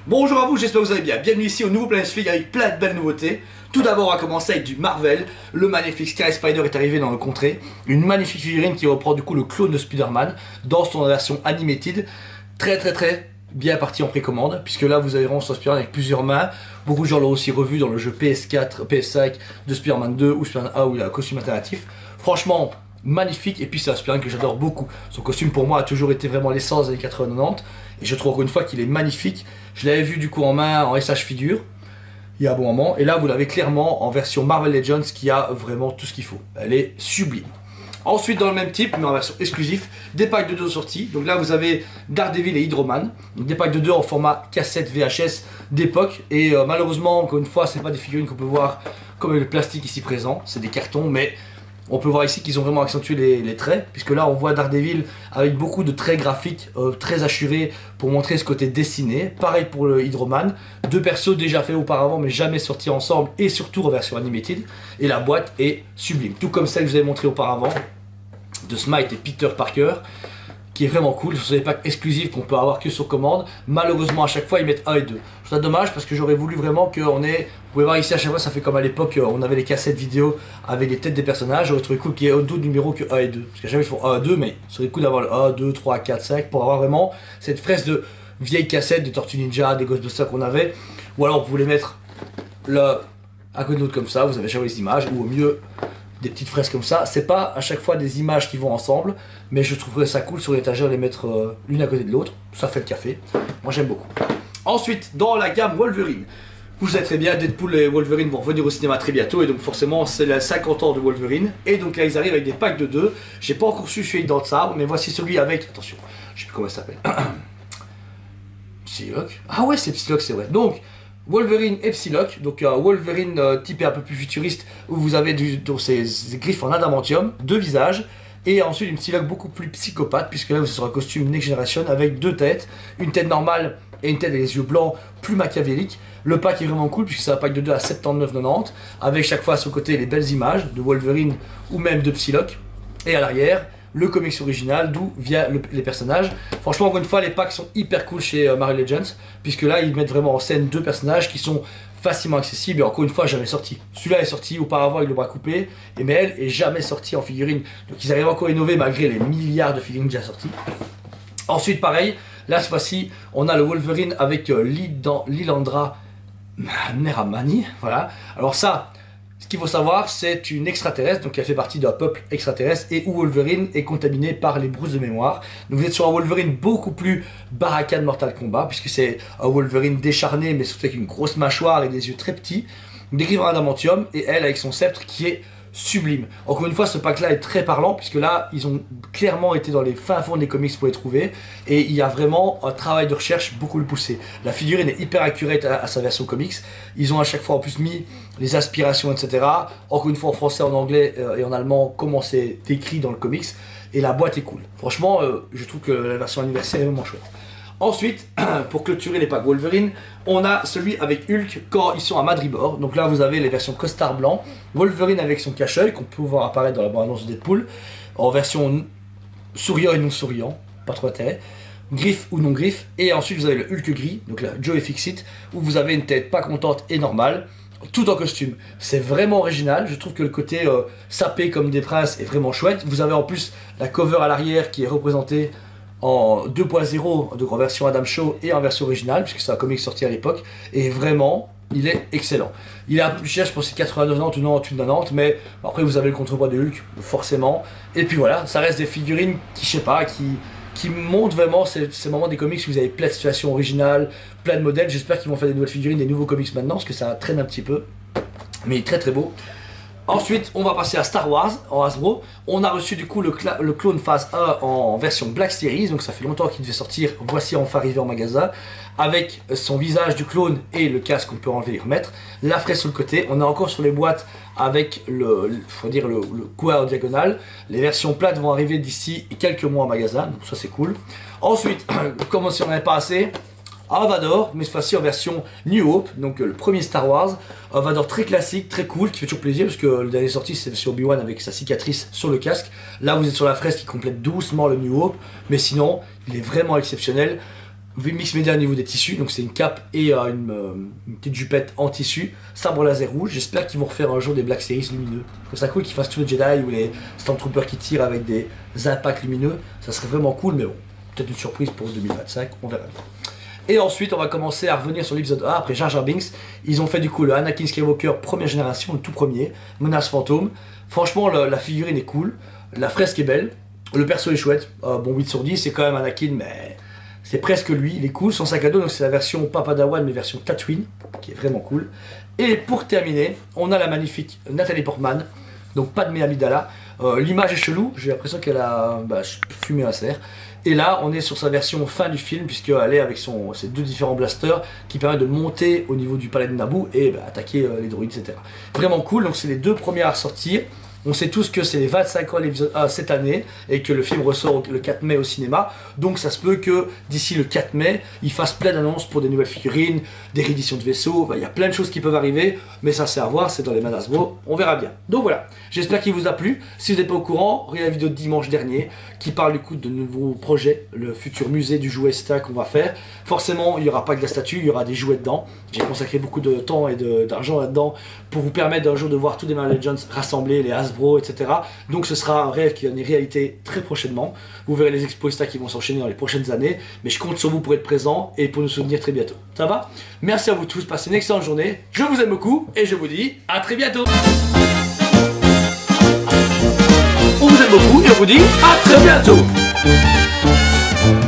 Bonjour à vous, j'espère que vous allez bien. Bienvenue ici au nouveau Planet Fig avec plein de belles nouveautés. Tout d'abord, on va commencer avec du Marvel. Le magnifique Sky Spider est arrivé dans le contrée. Une magnifique figurine qui reprend du coup le clone de Spider-Man dans son version animated. Très bien parti en précommande, puisque là vous avez vraiment son Spider-Man avec plusieurs mains. Beaucoup de gens l'ont aussi revu dans le jeu PS4, PS5 de Spider-Man 2 ou Spider-Man A où il a un costume alternatif. Franchement, magnifique, et puis c'est un Spider-Man que j'adore beaucoup. Son costume pour moi a toujours été vraiment l'essence des années 80-90 et je trouve encore une fois qu'il est magnifique. Je l'avais vu du coup en main en SH figure il y a un bon moment, et là vous l'avez clairement en version Marvel Legends qui a vraiment tout ce qu'il faut. Elle est sublime. Ensuite, dans le même type, mais en version exclusive, des packs de 2 sorties. Donc là, vous avez Daredevil et Hydro-Man. Donc des packs de 2 en format cassette VHS d'époque. Et malheureusement, encore une fois, c'est pas des figurines qu'on peut voir comme le plastique ici présent. C'est des cartons, mais on peut voir ici qu'ils ont vraiment accentué les traits. Puisque là, on voit Daredevil avec beaucoup de traits graphiques, très assurés pour montrer ce côté dessiné. Pareil pour le Hydro-Man. Deux persos déjà faits auparavant, mais jamais sortis ensemble. Et surtout en version animated. Et la boîte est sublime. Tout comme celle que je vous avais montrée auparavant de Smite et Peter Parker, qui est vraiment cool. Ce sont des packs exclusifs qu'on peut avoir que sur commande. Malheureusement, à chaque fois, ils mettent 1 et 2. Je trouve ça dommage parce que j'aurais voulu vraiment qu'on ait... Vous pouvez voir ici, à chaque fois, ça fait comme à l'époque, on avait les cassettes vidéo avec les têtes des personnages. J'aurais trouvé cool qu'il y ait d'autres numéros que 1 et 2. Parce qu'à chaque fois, ils font 1 et 2, mais ce serait cool d'avoir le 1, 2, 3, 4, 5 pour avoir vraiment cette fraise de vieilles cassettes de Tortue Ninja, des Ghostbusters qu'on avait. Ou alors, vous pouvez les mettre là, à côté de l'autre comme ça. Vous avez jamais les images, ou au mieux, des petites fraises comme ça. C'est pas à chaque fois des images qui vont ensemble, mais je trouverais ça cool sur l'étagère les mettre l'une à côté de l'autre. Ça fait le café. Moi j'aime beaucoup. Ensuite, dans la gamme Wolverine, vous savez très bien, Deadpool et Wolverine vont revenir au cinéma très bientôt, et donc forcément c'est les 50 ans de Wolverine. Et donc là ils arrivent avec des packs de 2. J'ai pas encore su celui dans le sabre, mais voici celui avec, attention, je sais plus comment ça s'appelle. Psylocke. Ah ouais, c'est Psylocke, c'est vrai. Donc Wolverine et Psylocke, donc Wolverine typé un peu plus futuriste, où vous avez ces griffes en adamantium, 2 visages, et ensuite une Psylocke beaucoup plus psychopathe, puisque là vous êtes sur un costume Next Generation avec 2 têtes, une tête normale et une tête avec les yeux blancs plus machiavéliques. Le pack est vraiment cool, puisque c'est un pack de 2 à 79,90, avec chaque fois à son côté les belles images de Wolverine ou même de Psylocke, et à l'arrière le comics original, d'où viennent les personnages. Franchement, encore une fois, les packs sont hyper cool chez Marvel Legends, puisque là, ils mettent vraiment en scène 2 personnages qui sont facilement accessibles, et encore une fois, jamais sortis. Celui-là est sorti auparavant avec le bras coupé, mais elle est jamais sortie en figurine. Donc ils arrivent encore à innover malgré les milliards de figurines déjà sorties. Ensuite, pareil, là, cette fois-ci, on a le Wolverine avec Lilandra Neramani, voilà. Alors ça, ce qu'il faut savoir, c'est une extraterrestre, donc elle fait partie d'un peuple extraterrestre, et où Wolverine est contaminé par les brousses de mémoire. Donc vous êtes sur un Wolverine beaucoup plus Baraka de Mortal Kombat, puisque c'est un Wolverine décharné, mais surtout avec une grosse mâchoire et des yeux très petits, des griffes en adamantium, et elle avec son sceptre qui est sublime. Encore une fois, ce pack-là est très parlant, puisque là, ils ont clairement été dans les fins fonds des comics pour les trouver, et il y a vraiment un travail de recherche beaucoup le poussé. La figurine est hyper accurate à sa version comics. Ils ont à chaque fois en plus mis les aspirations, etc. Encore une fois en français, en anglais et en allemand, comment c'est écrit dans le comics, et la boîte est cool. Franchement, je trouve que la version anniversaire est vraiment chouette. Ensuite, pour clôturer les packs Wolverine, on a celui avec Hulk quand ils sont à Madripoor. Donc là, vous avez les versions costard blanc, Wolverine avec son cache-œil qu'on peut voir apparaître dans la bande-annonce de Deadpool, en version souriant et non souriant, pas trop d'intérêt, griffe ou non griffe. Et ensuite, vous avez le Hulk gris, donc là, Joe Fixit, où vous avez une tête pas contente et normale, tout en costume. C'est vraiment original. Je trouve que le côté sapé comme des princes est vraiment chouette. Vous avez en plus la cover à l'arrière qui est représentée en 2.0, donc en version Adam Shaw et en version originale, puisque c'est un comic sorti à l'époque, et vraiment, il est excellent. Il est un peu plus cher, je pense que c'est 89,90 ou 98,90, mais après vous avez le contrepoids de Hulk, forcément, et puis voilà, ça reste des figurines qui, je sais pas, qui montrent vraiment ces moments des comics où vous avez plein de situations originales, plein de modèles. J'espère qu'ils vont faire des nouvelles figurines, des nouveaux comics maintenant, parce que ça traîne un petit peu, mais il est très beau. Ensuite, on va passer à Star Wars en Hasbro. On a reçu du coup le clone phase 1 en version Black Series, donc ça fait longtemps qu'il devait sortir. Voici enfin arrivé en magasin, avec son visage du clone et le casque qu'on peut enlever et remettre. La fraise sur le côté. On a encore sur les boîtes avec le coin en diagonale. Les versions plates vont arriver d'ici quelques mois en magasin, donc ça c'est cool. Ensuite, comme si on n'avait pas assez, un Vador, mais cette fois-ci en version New Hope, donc le premier Star Wars. Un Vador très classique, très cool, qui fait toujours plaisir, parce que le dernier sorti c'est sur Obi-Wan avec sa cicatrice sur le casque. Là vous êtes sur la fraise qui complète doucement le New Hope, mais sinon il est vraiment exceptionnel. mix média au niveau des tissus, donc c'est une cape et une petite jupette en tissu, sabre laser rouge. J'espère qu'ils vont refaire un jour des Black Series lumineux. Que ça cool qu'ils fassent tous les Jedi ou les Stormtroopers qui tirent avec des impacts lumineux, ça serait vraiment cool, mais bon, peut-être une surprise pour 2025, on verra bien. Et ensuite, on va commencer à revenir sur l'épisode 1, après Jar Jar Binks. Ils ont fait du coup le Anakin Skywalker première génération, le tout premier, Menace Fantôme. Franchement, la figurine est cool, la fresque est belle, le perso est chouette. Bon, 8 sur 10, c'est quand même Anakin, mais c'est presque lui, il est cool. Son sac à dos, donc c'est la version pas Padawan, mais version Tatooine, qui est vraiment cool. Et pour terminer, on a la magnifique Nathalie Portman, donc pas de Amidala. L'image est chelou, j'ai l'impression qu'elle a fumé un cerf. Et là, on est sur sa version fin du film, puisqu'elle est avec ses deux différents blasters qui permettent de monter au niveau du palais de Naboo et attaquer les droïdes, etc. Vraiment cool, donc c'est les deux premiers à ressortir. On sait tous que c'est les 25 ans de l'épisode 1 cette année et que le film ressort le 4 mai au cinéma. Donc ça se peut que d'ici le 4 mai, ils fassent plein d'annonces pour des nouvelles figurines, des rééditions de vaisseaux. Il y a plein de choses qui peuvent arriver, mais ça c'est à voir, c'est dans les mains d'Hasbro, on verra bien. Donc voilà, j'espère qu'il vous a plu. Si vous n'êtes pas au courant, regardez la vidéo de dimanche dernier qui parle du coup de nouveaux projets, le futur musée du jouet etc. qu'on va faire. Forcément, il n'y aura pas que la statue, il y aura des jouets dedans. J'ai consacré beaucoup de temps et d'argent là-dedans pour vous permettre d'un jour de voir tous les Marvel Legends rassemblés, les Hasbro, etc. Donc ce sera un rêve qui va devenir réalité très prochainement. Vous verrez les expos qui vont s'enchaîner dans les prochaines années. Mais je compte sur vous pour être présent et pour nous soutenir très bientôt. Ça va? Merci à vous tous, passez une excellente journée. Je vous aime beaucoup et je vous dis à très bientôt. On vous aime beaucoup et on vous dit à très bientôt.